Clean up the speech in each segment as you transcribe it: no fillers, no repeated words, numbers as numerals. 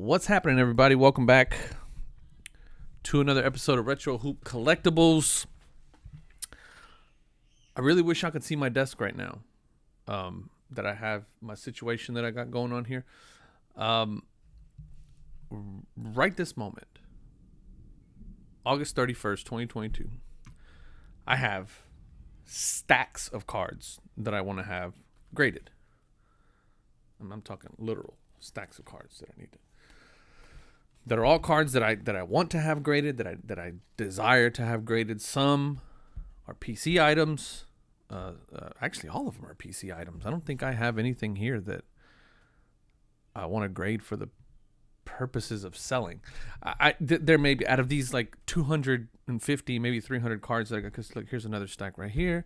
What's happening, everybody? Welcome back to another episode of Retro Hoop Collectibles. I really wish I could see my desk right now. That I have my situation that I got going on here. Right this moment, August 31st, 2022, I have stacks of cards that I want to have graded. I'm talking literal stacks of cards that I need to. That are all cards that I want to have graded, that I desire to have graded. Some are PC items. Actually, all of them are PC items. I don't think I have anything here that I want to grade for the purposes of selling. There may be, out of these like 250, maybe 300 cards that I got. Because look, here's another stack right here.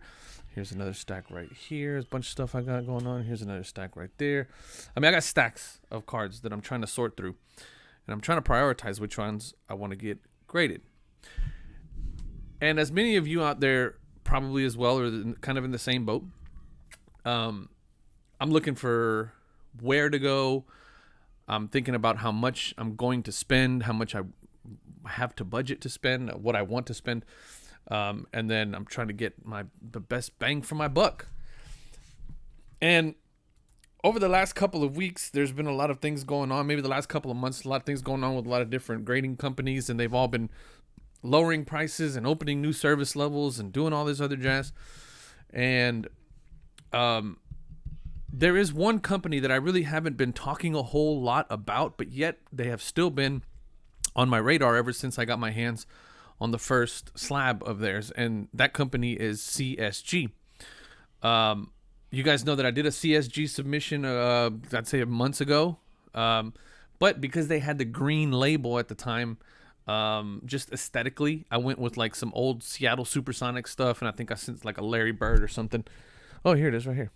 Here's another stack right here. There's a bunch of stuff I got going on. Here's another stack right there. I mean, I got stacks of cards that I'm trying to sort through. And I'm trying to prioritize which ones I want to get graded. And as many of you out there probably as well are kind of in the same boat, I'm looking for where to go. I'm thinking about how much I'm going to spend, how much I have to budget to spend, what I want to spend. And then I'm trying to get the best bang for my buck. And over the last couple of weeks, there's been a lot of things going on. Maybe the last couple of months, a lot of things going on with a lot of different grading companies, and they've all been lowering prices and opening new service levels and doing all this other jazz. And there is one company that I really haven't been talking a whole lot about, but yet they have still been on my radar ever since I got my hands on the first slab of theirs, and that company is CSG. You guys know that I did a CSG submission, I'd say months ago. But because they had the green label at the time, just aesthetically, I went with like some old Seattle Supersonic stuff. And I think I sent like a Larry Bird or something. Oh, here it is right here.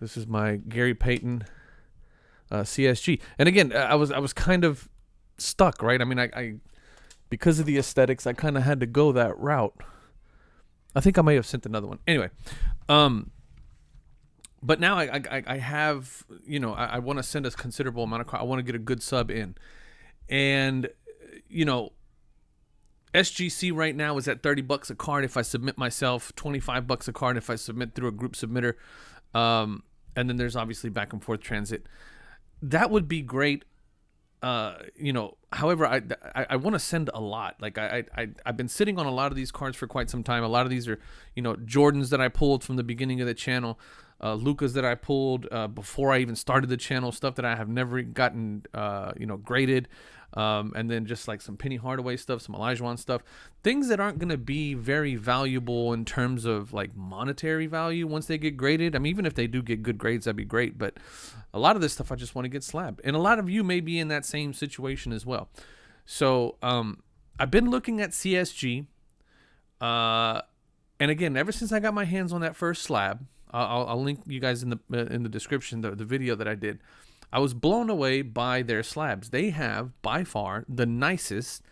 This is my Gary Payton CSG. And again, I was kind of stuck, right? I mean, I because of the aesthetics, I kind of had to go that route. I think I may have sent another one. Anyway, but now I have, I want to send a considerable amount of cards. I want to get a good sub in. And, SGC right now is at $30 a card if I submit myself, $25 a card if I submit through a group submitter. And then there's obviously back and forth transit. That would be great. However, I want to send a lot. Like I've been sitting on a lot of these cards for quite some time. A lot of these are, Jordans that I pulled from the beginning of the channel. Lucas that I pulled before I even started the channel, stuff that I have never gotten, graded. And then just like some Penny Hardaway stuff, some Olajuwon stuff, things that aren't going to be very valuable in terms of like monetary value once they get graded. I mean, even if they do get good grades, that'd be great. But a lot of this stuff, I just want to get slabbed. And a lot of you may be in that same situation as well. So I've been looking at CSG. And again, ever since I got my hands on that first slab, I'll link you guys in the description, the video that I did. I was blown away by their slabs. They have, by far, the nicest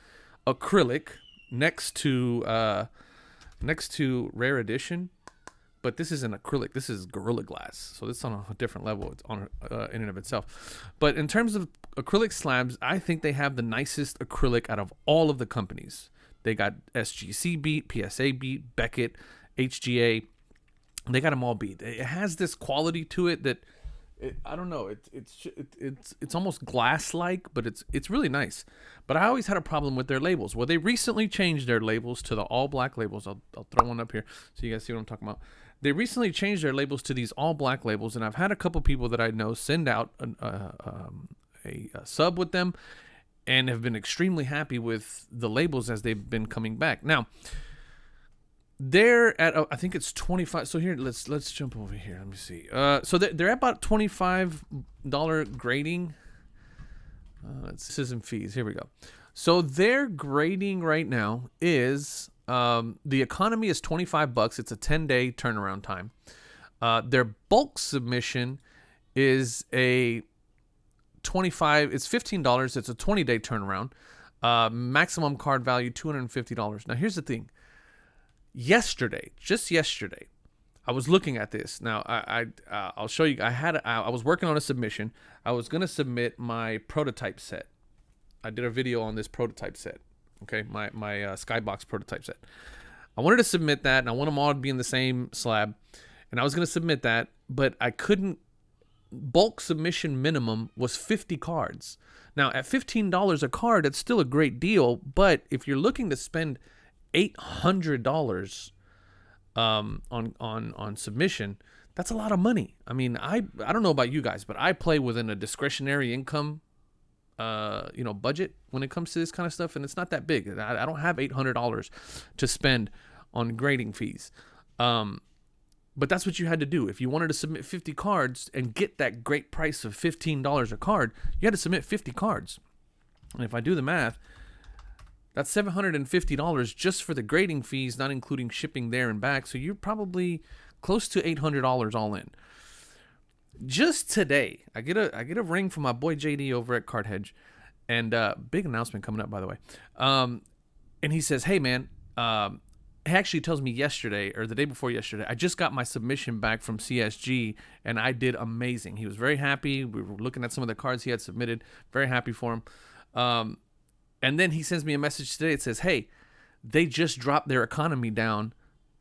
acrylic next to Rare Edition. But this isn't acrylic. This is Gorilla Glass. So it's on a different level. It's on in and of itself. But in terms of acrylic slabs, I think they have the nicest acrylic out of all of the companies. They got SGC beat, PSA beat, Beckett, HGA. They got them all beat. It has this quality to it that I don't know. It's almost glass-like, but it's really nice. But I always had a problem with their labels. Well, they recently changed their labels to the all-black labels. I'll throw one up here so you guys see what I'm talking about. They recently changed their labels to these all-black labels, and I've had a couple people that I know send out a sub with them, and have been extremely happy with the labels as they've been coming back. Now, they're at, I think it's 25. So here, let's jump over here. Let me see. So they're at about $25 grading. This isn't fees. Here we go. So their grading right now is, the economy is $25. It's a 10-day turnaround time. Their bulk submission is a $25. It's $15. It's a 20-day turnaround. Maximum card value $250. Now here's the thing. Just yesterday, I was looking at this. Now, I'll show you. I was working on a submission. I was going to submit my prototype set. I did a video on this prototype set. Okay, my Skybox prototype set. I wanted to submit that, and I want them all to be in the same slab. And I was going to submit that, but I couldn't. Bulk submission minimum was 50 cards. Now, at $15 a card, it's still a great deal. But if you're looking to spend $800 on submission, that's a lot of money. I mean, I don't know about you guys, but I play within a discretionary income budget when it comes to this kind of stuff, and it's not that big. I don't have $800 to spend on grading fees. But that's what you had to do. If you wanted to submit 50 cards and get that great price of $15 a card, you had to submit 50 cards. And if I do the math, that's $750 just for the grading fees, not including shipping there and back. So you're probably close to $800 all in. Just today, I get a ring from my boy JD over at Card Hedge, and big announcement coming up, by the way. And he says, "Hey man," he actually tells me yesterday or the day before yesterday, I just got my submission back from CSG and I did amazing. He was very happy. We were looking at some of the cards he had submitted. Very happy for him. And then he sends me a message today. It says, "Hey, they just dropped their economy down,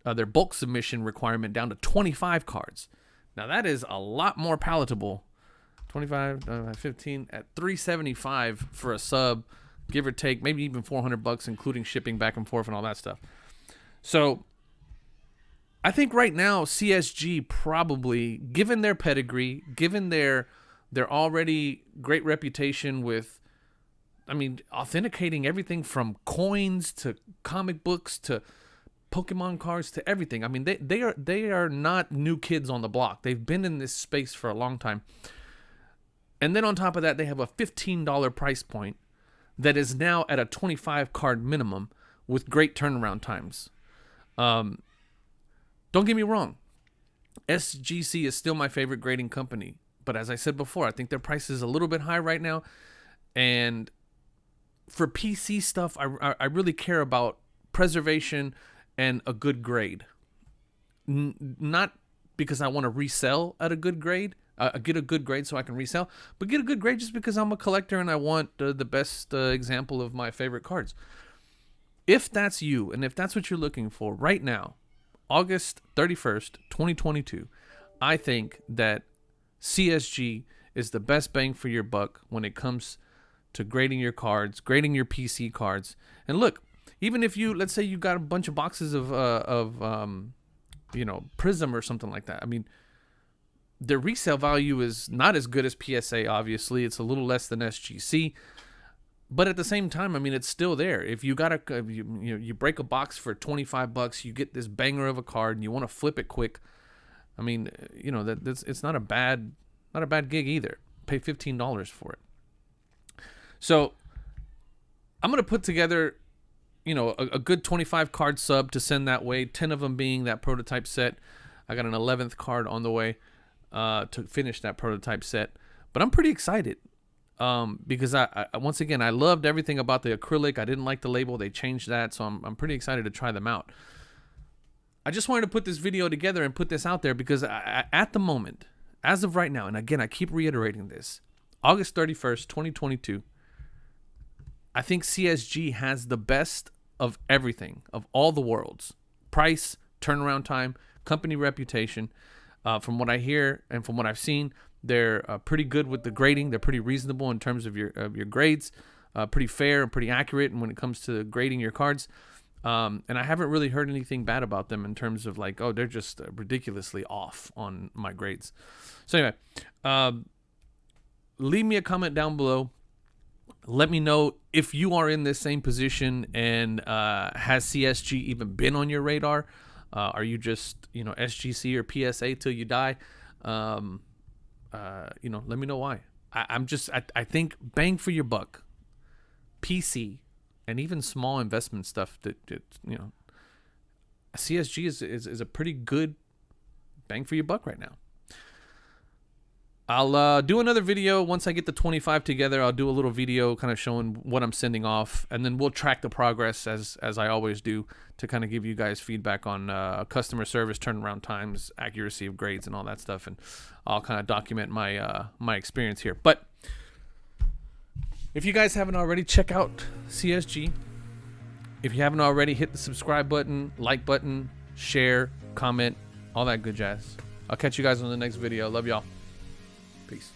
their bulk submission requirement down to 25 cards." Now that is a lot more palatable. 25, 15 at $375 for a sub, give or take, maybe even $400, including shipping back and forth and all that stuff. So I think right now CSG probably, given their pedigree, given their already great reputation with, I mean, authenticating everything from coins to comic books to Pokemon cards to everything. I mean, they are not new kids on the block. They've been in this space for a long time. And then on top of that, they have a $15 price point that is now at a 25 card minimum with great turnaround times. Don't get me wrong. SGC is still my favorite grading company. But as I said before, I think their price is a little bit high right now. And for PC stuff, I really care about preservation and a good grade. Not because I want to resell at a good grade, get a good grade so I can resell, but get a good grade just because I'm a collector and I want the best example of my favorite cards. If that's you, and if that's what you're looking for right now, August 31st, 2022, I think that CSG is the best bang for your buck when it comes to grading your cards, grading your PC cards. And look, even if you, let's say you got a bunch of boxes of Prism or something like that. I mean, their resale value is not as good as PSA, obviously. It's a little less than SGC. But at the same time, I mean, it's still there. If you got you break a box for $25, you get this banger of a card, and you want to flip it quick. I mean, it's not a bad gig either. Pay $15 for it. So I'm gonna put together, a good 25 card sub to send that way. 10 of them being that prototype set. I got an 11th card on the way to finish that prototype set. But I'm pretty excited. Because I once again, I loved everything about the acrylic. I didn't like the label. They changed that. So I'm pretty excited to try them out. I just wanted to put this video together and put this out there because at the moment, as of right now, and again, I keep reiterating this, August 31st, 2022, I think CSG has the best of everything, of all the worlds. Price, turnaround time, company reputation. From what I hear and from what I've seen, they're pretty good with the grading. They're pretty reasonable in terms of your grades, pretty fair and pretty accurate when it comes to grading your cards. And I haven't really heard anything bad about them in terms of like, oh, they're just ridiculously off on my grades. So anyway, leave me a comment down below. Let me know if you are in this same position and has CSG even been on your radar? Are you just, SGC or PSA till you die? Let me know why. I think bang for your buck, PC, and even small investment stuff that CSG is a pretty good bang for your buck right now. I'll do another video once I get the 25 together. I'll do a little video kind of showing what I'm sending off, and then we'll track the progress as I always do to kind of give you guys feedback on customer service, turnaround times, accuracy of grades, and all that stuff. And I'll kind of document my my experience here. But If you guys haven't already, check out CSG. If you haven't already, hit the subscribe button, like button, share, comment, all that good jazz. I'll catch you guys on the next video. Love y'all. Peace.